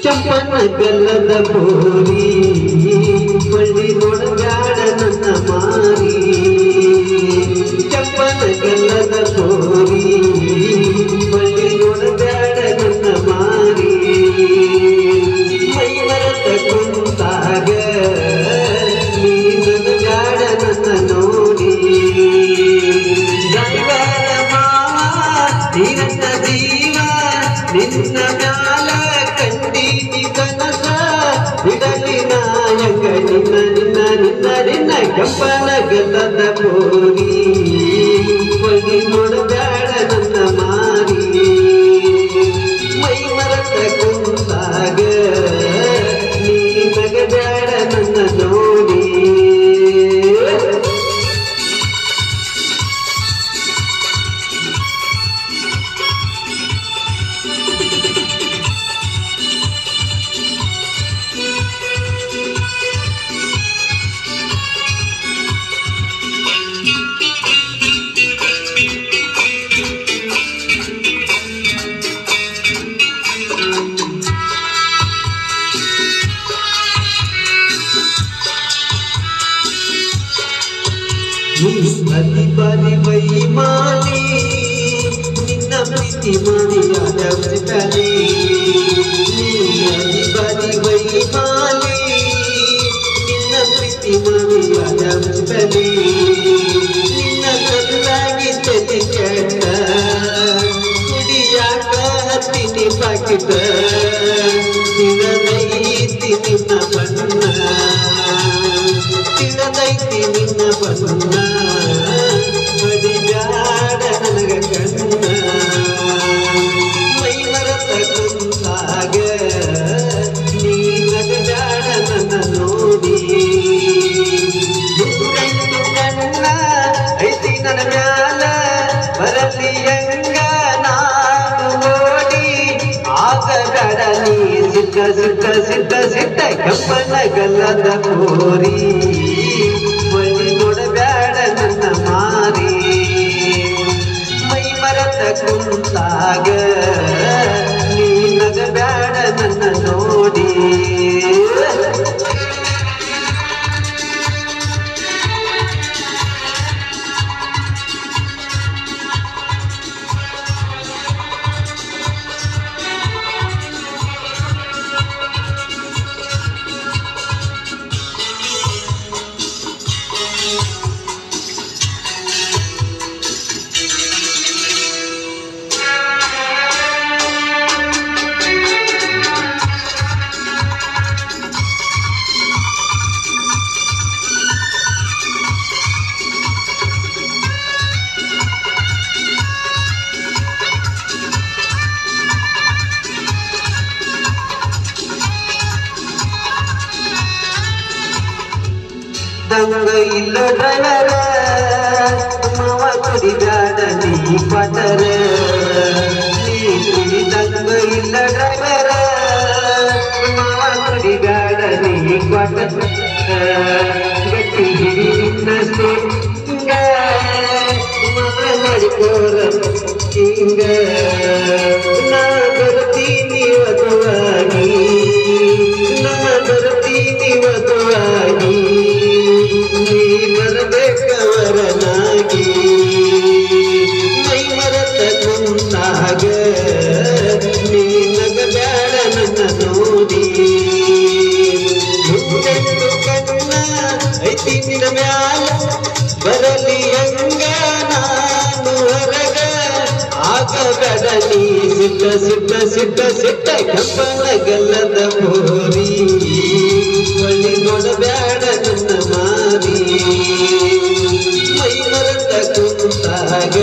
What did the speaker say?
ಚಪ್ಪನ ಗಲ್ಲದ ಬೋರಿ ಬಳ್ಳಿ ನೋಡಗಾಡ ನನ್ನ ಮಾರಿ ಚಪ್ಪನ ಗಲ್ಲದ ಬೋರಿ ಬಳ್ಳಿ ನೋಡಗಾಡ ನನ್ನ ಮಾರಿ ಮೈ ಮರತ ಕುಂತಾಗ ನೀ ನನಗಾಡ ನನ್ನ ನೋಡಿ ಗಂಗನ ಮಾವ ನೀ ನನ್ನ ಜೀವ ನಿನ್ನ ಮ್ಯಾಲ ಕಂಡೀನಿ ಕನಸ ಬಿಡಲಿ ನಾಯಕ ನಿನ್ನ ನಿನ್ನ ನಿನ್ನ ನಿನ್ನ ಕೆಂಪನ ಗಲ್ಲದ ಬೋರಿ ಬಳ್ಳಿ ನೋಡಬೇಡ ನನ್ನ ಮಾರಿ ಮೈ ಮರತ ಕುಂತಾಗ ನೀ ನಗಬೇಡ ನನ್ನ ನೋಡಿ ಬಲಿ ಬಲಿ ವೈಮಾನಿ ನಿನ್ನ ಪ್ರೀತಿ ಮಣಿಯಾದ ಬಲಿ ಬಲಿ ವೈಮಾನಿ ನಿನ್ನ ಪ್ರೀತಿ ಮಣಿಯಾದ ಬಲಿ ನಿನ್ನ ಕಲ್ಲಾಗಿ ತಲೆ ಕೆಟ್ಟ ಕುಡಿಯಾಕ ಹತ್ತಿನಿ ಪಾಕಿಟ ತಿಳದೈತಿ ನಿನ್ನ ಬಣ್ಣ ತಿಳದೈತಿ ನಿನ್ನ ಬಣ್ಣ ಬಡಿಗಾಡ ನನಗ ಕಣ್ಣ ಮೈ ಮರತ ಕುಂತಾಗ ನೀ ನಗದಾಡ ನನ್ನ ನೋಡಿ ನೂರೆಂಟು ಕಣ್ಣ ಐತಿ ನನ್ನ ಮ್ಯಾಲ ಬರಲಿ ಹಂಗ ನಾನು ನೋಡಿ ಆಗಬೇಡ ನೀ ಸಿಟ್ಟ ಸಿಟ್ಟ ಸಿಟ್ಟ ಸಿಟ್ಟ ಕೆಂಪನ ಗಲ್ಲದ ಬೋರಿ ಬಳ್ಳಿ ನೋಡಬೇಡ ನನ್ನ ಮಾರಿ ಮೈ ಮರತ ಕುಂತಾಗ ನೀ ನಗಬೇಡ ನನ್ನ ನೋಡಿ ದಂಗ ಇಲ್ಲ ಡ್ರೈವರ ಮಾವ ಕುಡಿದಾಡ ನೀ ಪಟರ ನೀ ದಂಗ ಇಲ್ಲ ಡ್ರೈವರ ಮಾವ ಕುಡಿದಾಡ ನೀ ಪಟರ ಗಟ್ಟಿ ಹಿಡಿ ನಿನ್ನಷ್ಟೇ ಹಿಂಗ ಮಾವ ಮಾಡಿಕೋರ ಹಿಂಗ ನಾ ಬರ್ತೀನಿ ವಧುವಾಗಿ ನಾ ಬರ್ತೀನಿ ವಧುವಾಗಿ ನೀ ಬರಬೇಕವರನಾಗಿ ಮೈ ಮರತ ಕುಂತಾಗ ನೀ ನಗಬೇಡ ನನ್ನ ನೋಡಿ ನೂರೆಂಟು ಕಣ್ಣ ಐತಿ ನಿನ್ನ ಮ್ಯಾಲ ಬರಲಿ ಹಂಗ ನಾನು ಹೊರಗ ಆಗಬೇಡ ನೀ ಸಿಟ್ಟ ಸಿಟ್ಟ ಸಿಟ್ಟ ಸಿಟ್ಟ ಕೆಂಪನ ಗಲ್ಲದ ಬೋರಿ ಬಳ್ಳಿ ನೋಡಬೇಡ ನನ್ನ ಮೈ ಮರೆತ ಕುಂತಾಗ